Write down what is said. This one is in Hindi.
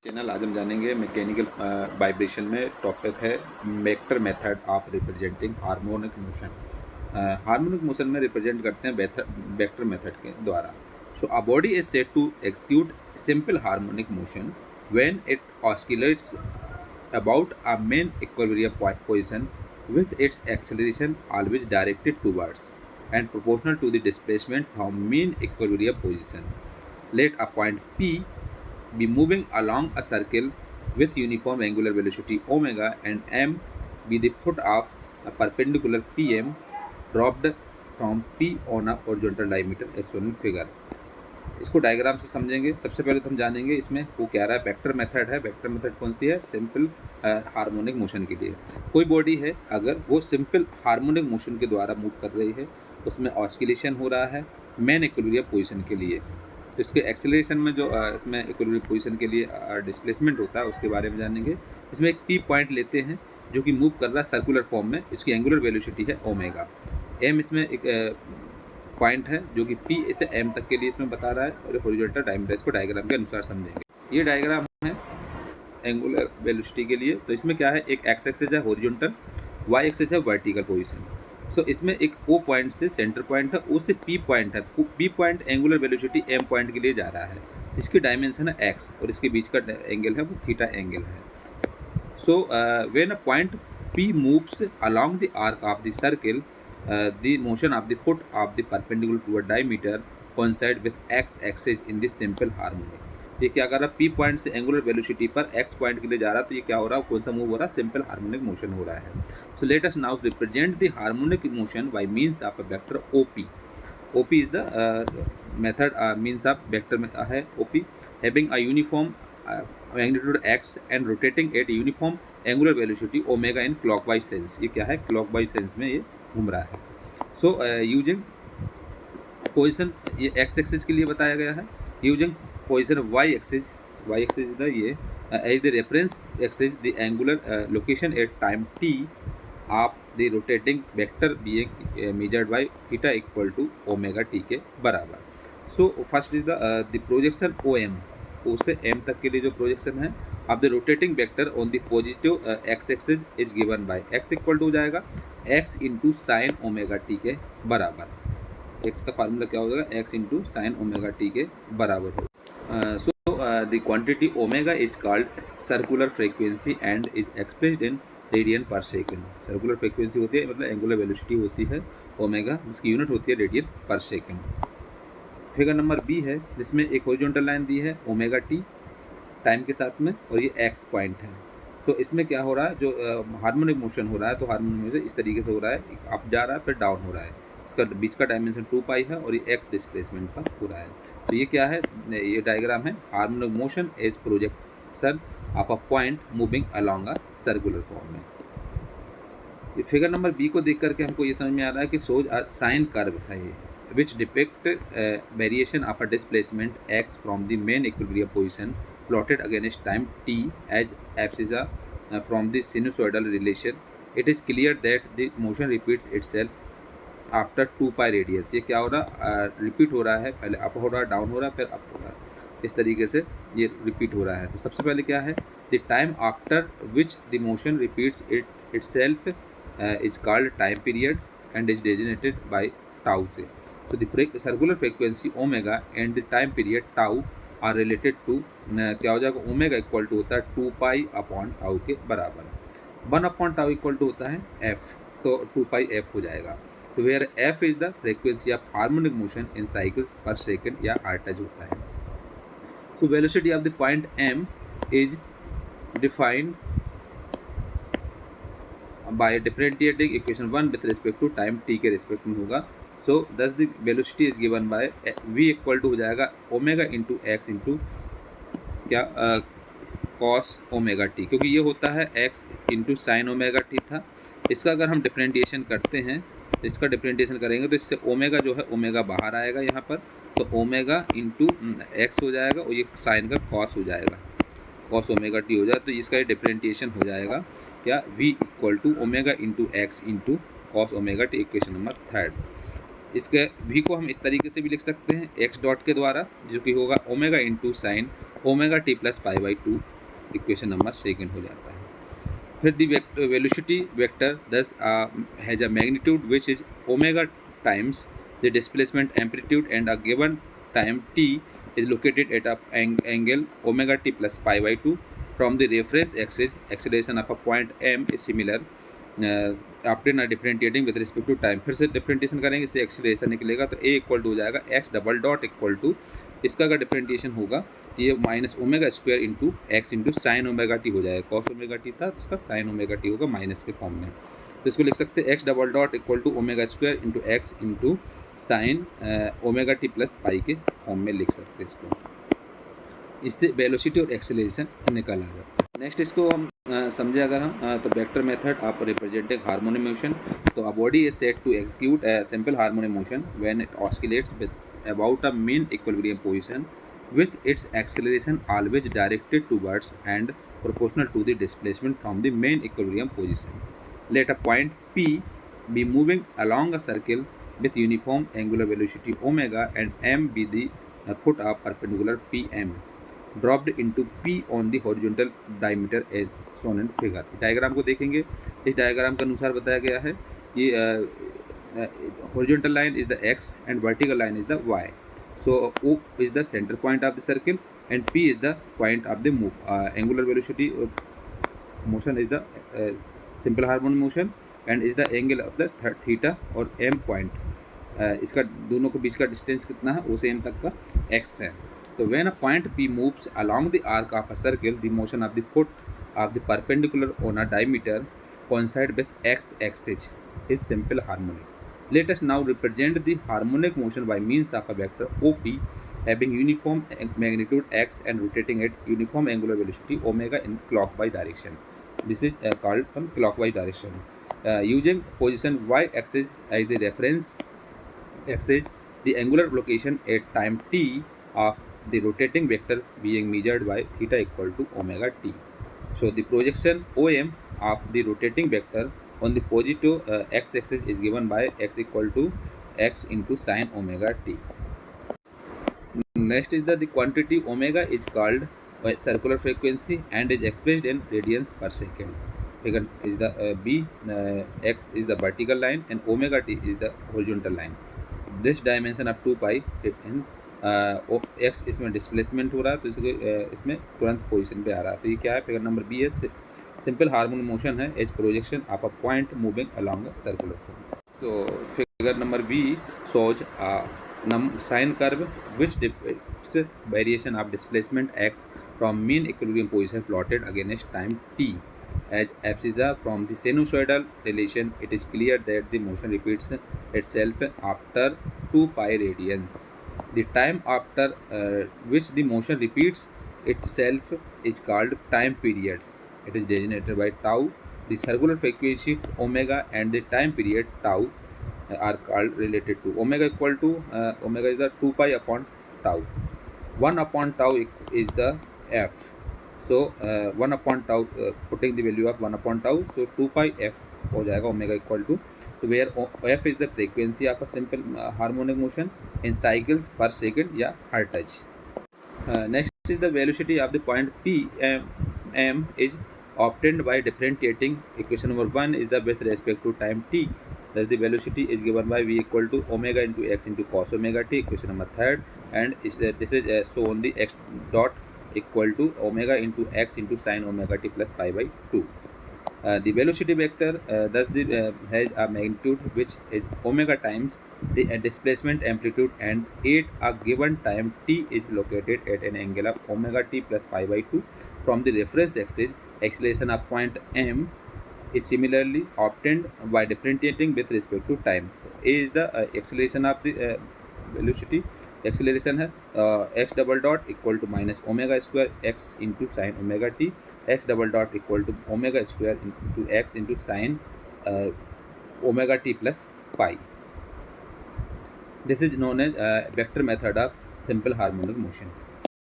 चैनल आज हम जानेंगे मैकेनिकल वाइब्रेशन में टॉपिक है vector method of representing harmonic motion. Harmonic motion में रिप्रेजेंट करते हैं वेक्टर मेथड के द्वारा। So a body is said to execute simple harmonic motion when it oscillates about a mean equilibrium position with its acceleration always directed towards and proportional to the displacement from mean equilibrium position. Let a point P be moving along a circle with uniform angular velocity omega and m be the foot of a perpendicular pm dropped from P on a horizontal diameter as shown in figure. इसको डायग्राम से समझेंगे। सबसे पहले तो हम जानेंगे इसमें वो क्या रहा है। वेक्टर मेथड है। वेक्टर मेथड कौन सी है? सिंपल हार्मोनिक मोशन के लिए। कोई बॉडी है अगर वो सिंपल हार्मोनिक मोशन के द्वारा मूव कर रही है, उसमें ऑस्किलेशन हो रहा है मेन इक्विलिब्रियम पोजीशन के लिए, तो इसके एक्सेलरेशन में जो इसमें इक्विलिब्रियम पोजीशन के लिए डिस्प्लेसमेंट होता है उसके बारे में जानेंगे। इसमें एक पी पॉइंट लेते हैं जो कि मूव कर रहा है सर्कुलर फॉर्म में। इसकी एंगुलर वेलोसिटी है ओमेगा। एम इसमें एक पॉइंट है जो कि पी से एम तक के लिए इसमें बता रहा है और हॉरिजॉन्टल डायमीटर। इसको डायग्राम के अनुसार समझेंगे। ये डायग्राम है एंगुलर वेलोसिटी के लिए। तो इसमें क्या है, एक एक्स एक्सिस है हॉरिजॉन्टल, वाई एक्सिस है वर्टिकल पोजीशन। तो इसमें एक ओ पॉइंट से सेंटर पॉइंट है, ओ से पी पॉइंट है। P point angular velocity M point के लिए जा रहा है। इसकी डायमेंशन है एक्स और इसके बीच का एंगल है वो थीटा एंगल है। So when a point P moves along the arc of the circle, the motion of the foot of the perpendicular toward diameter coincide with x axis in this simple harmonic। ये क्या कर रहा है, पी पॉइंट से एंगुलर वेलोसिटी पर एक्स पॉइंट के लिए जा रहा है। तो ये क्या हो रहा है, कौन सा मूव हो रहा है? सिंपल हार्मोनिक मोशन हो रहा है। So let us now represent the harmonic motion by means of a vector OP. OP is the method means of vector है OP having a uniform magnitude x and rotating at uniform angular velocity omega in clockwise sense. ये क्या है, क्लॉकवाइज सेंस में ये घूम रहा है। सो यूजिंग पोजिशन, ये एक्स एक्सिस के लिए बताया गया है। Using position y axis is the ये as the reference axis the angular location at time t of the rotating vector being measured by theta equal to omega t के बराबर। So first is the projection O M, O से एम तक के लिए जो प्रोजेक्शन है of the rotating vector on the positive x axis is given by x equal to हो जाएगा x into sine omega t के बराबर। एक्स का फार्मूला क्या हो जाएगा, x into sine omega t के बराबर हो। So the quantity omega is called circular frequency and is expressed in radian per second. Circular frequency होती है मतलब एंगुलर वेलोसिटी होती है ओमेगा, जिसकी यूनिट होती है radian per second. Figure number B है जिसमें एक हॉरिजॉन्टल लाइन दी है ओमेगा टी टाइम के साथ में और ये एक्स पॉइंट है। तो इसमें क्या हो रहा है, जो हार्मोनिक मोशन हो रहा है तो हार्मोनिक मोशन इस तरीके से हो रहा है, अप जा रहा है फिर डाउन हो रहा है। इसका बीच का डायमेंशन 2 पाई है और ये एक्स डिस्प्लेसमेंट पर हो रहा है। तो ये क्या है, ये डायग्राम है harmonic motion as projection of a point moving along a circular form में। ये फिगर नंबर बी को देख करके हमको ये समझ में आ रहा है कि सोज अ साइन कर्व है ये which depict variation of a displacement x from the main equilibrium position plotted against time t as abscissa from the sinusoidal relation. It is clear that the motion repeats itself after 2 pi radius। ये क्या हो रहा, रिपीट हो रहा है, पहले अप हो रहा है, डाउन हो रहा है, फिर अप हो रहा है। इस तरीके से ये रिपीट हो रहा है। तो सबसे पहले क्या है, the time after which the motion repeats itself is called time period and is designated by tau से। तो the circular frequency omega and the time period tau are related to क्या हो जाएगा, ओमेगा इक्वल टू होता है 2 पाई अपॉन टाउ के बराबर। 1 अपॉन टाउ इक्वल टू होता है एफ, तो 2 पाई एफ हो जाएगा। तो where f is the frequency of harmonic motion in cycles per second या हर्ट्ज होता है। So velocity of the point M is defined by differentiating equation 1 with respect to time t के रिस्पेक्ट में होगा। So thus the velocity is given by v equal to हो जाएगा ओमेगा इंटू एक्स इंटू क्या कॉस ओमेगा टी, क्योंकि ये होता है x into sine omega t था। इसका अगर हम डिफरेंटिएशन करते हैं, इसका डिफरेंटिएशन करेंगे तो इससे ओमेगा जो है ओमेगा बाहर आएगा यहाँ पर, तो ओमेगा इंटू एक्स हो जाएगा और ये साइन का कॉस हो जाएगा, कॉस ओमेगा टी हो जाए। तो इसका ये डिफरेंटिएशन हो जाएगा क्या, v equal to omega into x into cos omega t, equation number 3। इसके v को हम इस तरीके से भी लिख सकते हैं एक्स डॉट के द्वारा, जो कि होगा omega into sine omega t plus pi by 2 equation number second हो जाता है। फिर दी वेलोसिटी वेक्टर दस has a magnitude which is omega times the displacement amplitude and a given time t is located at a angle omega t plus pi by 2 from the reference axis. Acceleration of a point m is similar after ना differentiating with respect to time. फिर से डिफरेंटिएशन करेंगे, इससे एक्सीलरेशन निकलेगा तो ए इक्वल टू हो जाएगा x double dot equal to, इसका अगर डिफरेंटिएशन होगा तो ये minus omega square into x into sine omega t हो जाएगा। कॉस ओमेगा टी था, इसका साइन ओमेगा टी होगा माइनस के फॉर्म में। तो इसको लिख सकते हैं x double dot equal to omega square into x into sine omega t plus pi के फॉर्म में लिख सकते हैं इसको। इससे वेलोसिटी और एक्सेलरेशन निकल आ जाता है। नेक्स्ट इसको हम समझे अगर हम तो वेक्टर मेथड आप रिप्रेजेंटिंग हार्मोनिक मोशन। तो a body is set to execute a simple harmonic motion when it oscillates with about a mean equilibrium position with its acceleration always directed towards and proportional to the displacement from the main equilibrium position. Let a point P be moving along a circle with uniform angular velocity omega and m be the foot of perpendicular PM dropped into P on the horizontal diameter as shown in figure. Diagram को देखेंगे, इस डायग्राम के अनुसार बताया गया है कि horizontal line is the x and vertical line is the y. So O is the center point of the circle and P is the point of the move. Angular velocity motion is the simple harmonic motion and is the angle of the theta और m point. इसका दोनों के बीच का डिस्टेंस कितना है, O से m तक का x है। तो when a point P moves along the arc of a circle, the motion of the foot of the perpendicular on a diameter coincide with x axis is simple harmonic. Let us now represent the harmonic motion by means of a vector OP having uniform magnitude x and rotating at uniform angular velocity omega in clockwise direction. This is called clockwise direction. Using position y-axis as the reference axis, the angular location at time t of the rotating vector being measured by theta equal to omega t. So the projection OM of the rotating vector on the positive x-axis is given by x equal to x into sin omega t. Next is the quantity omega is called circular frequency and is expressed in radians per second. Figure is the b, x is the vertical line and omega t is the horizontal line. This dimension of 2 pi in x इसमें डिस्प्लेसमेंट हो रहा है तो इसमें तुरंत पोजीशन पे आ रहा है। तो ये क्या है, फिगर नंबर बी है, सिंपल हार्मोनिक मोशन है as projection of a point moving along a circular form. तो figure number B shows sine curve which depicts variation of displacement x from mean equilibrium position plotted against time t as abscissa from the sinusoidal relation. It is clear that the motion repeats itself after 2 pi radians. The time after which the motion repeats itself is called time period. It is designated by tau. The circular frequency omega and the time period tau are called related to omega equal to omega is the 2 pi upon tau. 1 upon tau is the f. So 1 upon tau, putting the value of 1 upon tau, so 2 pi f हो जाएगा omega equal to, so where f is the frequency of a simple harmonic motion in cycles per second या hertz. Next is the velocity of the point P m is obtained by differentiating. Equation number 1 is the with respect to time t, thus the velocity is given by v equal to omega into x into cos omega t. Equation number 3rd, and this is shown the x dot equal to omega into x into sin omega t plus pi by 2. The velocity vector thus has a magnitude which is omega times the displacement amplitude, and at a given time t is located at an angle of omega t plus pi by 2 from the reference axis. Acceleration of point m is similarly obtained by differentiating with respect to time. A is the acceleration of the velocity, acceleration है x double dot equal to minus omega square x into sine omega t, x double dot equal to omega square into x into sine omega t plus pi. This is known as vector method of simple harmonic motion.